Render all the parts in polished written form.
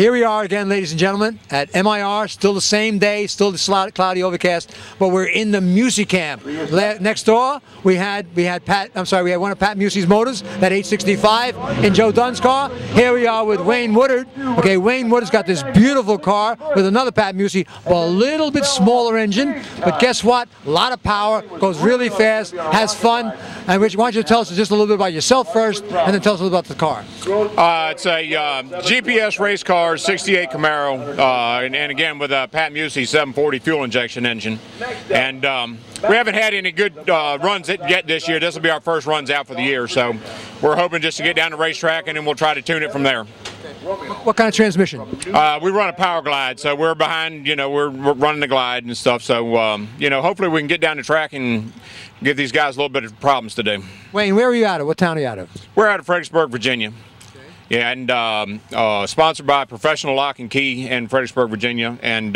Here we are again, ladies and gentlemen, at MIR. Still the same day, still the cloudy overcast, but we're in the Music Camp. Next door, we had one of Pat Musey's motors, that 865 in Joe Dunn's car. Here we are with Wayne Woodard. Okay, Wayne Woodard's got this beautiful car with another Pat Musey, a little bit smaller engine, but guess what? A lot of power, goes really fast, has fun. And Rich, why don't you tell us just a little bit about yourself first, and then tell us a little about the car. It's a GPS race car, 68 Camaro, and again with a Pat Musey 740 fuel injection engine. And we haven't had any good runs yet this year. This will be our first runs out for the year, so we're hoping just to get down the racetrack and then we'll try to tune it from there. What kind of transmission? We run a Power Glide, so we're behind, we're running the Glide and stuff, so, hopefully we can get down the track and give these guys a little bit of problems today. Wayne, where are you out of? What town are you out of? We're out of Fredericksburg, Virginia. Yeah, and sponsored by Professional Lock and Key in Fredericksburg, Virginia, and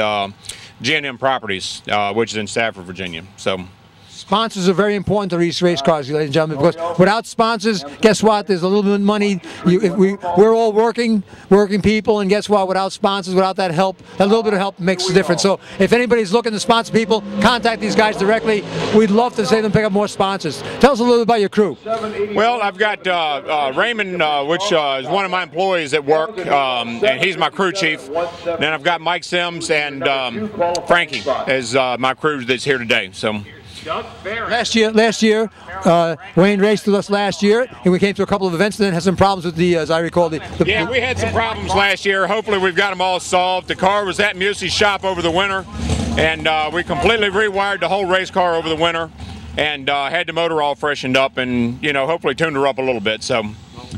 G&M Properties, which is in Stafford, Virginia. So, sponsors are very important to these race cars, ladies and gentlemen, because without sponsors, guess what? There's a little bit of money. We're all working people, and guess what? Without sponsors, without that help, that little bit of help makes a difference. So if anybody's looking to sponsor people, contact these guys directly. We'd love to see them pick up more sponsors. Tell us a little bit about your crew. Well, I've got Raymond, which is one of my employees at work, and he's my crew chief. Then I've got Mike Sims and Frankie as my crew that's here today. So. Last year, Wayne raced with us last year, and we came to a couple of events and then had some problems with the, as I recall, yeah, we had some problems last year. Hopefully we've got them all solved. The car was at Musey's shop over the winter, and we completely rewired the whole race car over the winter, and had the motor all freshened up, and hopefully tuned her up a little bit. So.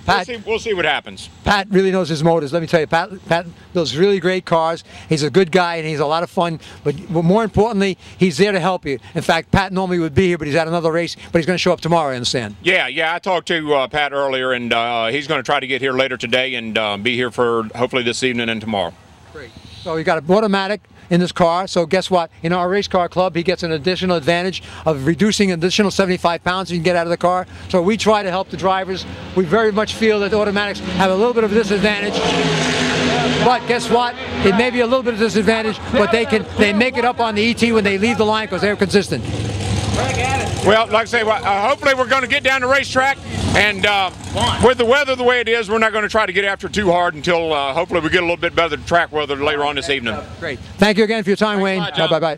Pat, we'll see what happens. Pat really knows his motors. Let me tell you, Pat builds really great cars. He's a good guy and he's a lot of fun. But more importantly, he's there to help you. In fact, Pat normally would be here, but he's at another race. But he's going to show up tomorrow, I understand. Yeah. I talked to Pat earlier, and he's going to try to get here later today and be here for hopefully this evening and tomorrow. Great. So we got an automatic in this car, so guess what? In our race car club, he gets an additional advantage of reducing an additional 75 pounds you can get out of the car. So we try to help the drivers. We very much feel that the automatics have a little bit of a disadvantage. But guess what? It may be a little bit of disadvantage, but they make it up on the ET when they leave the line because they're consistent. Well, like I say, hopefully we're going to get down the racetrack, and with the weather the way it is, we're not going to try to get after it too hard until hopefully we get a little bit better track weather later on this evening. Great. Thank you again for your time, Wayne. Bye-bye.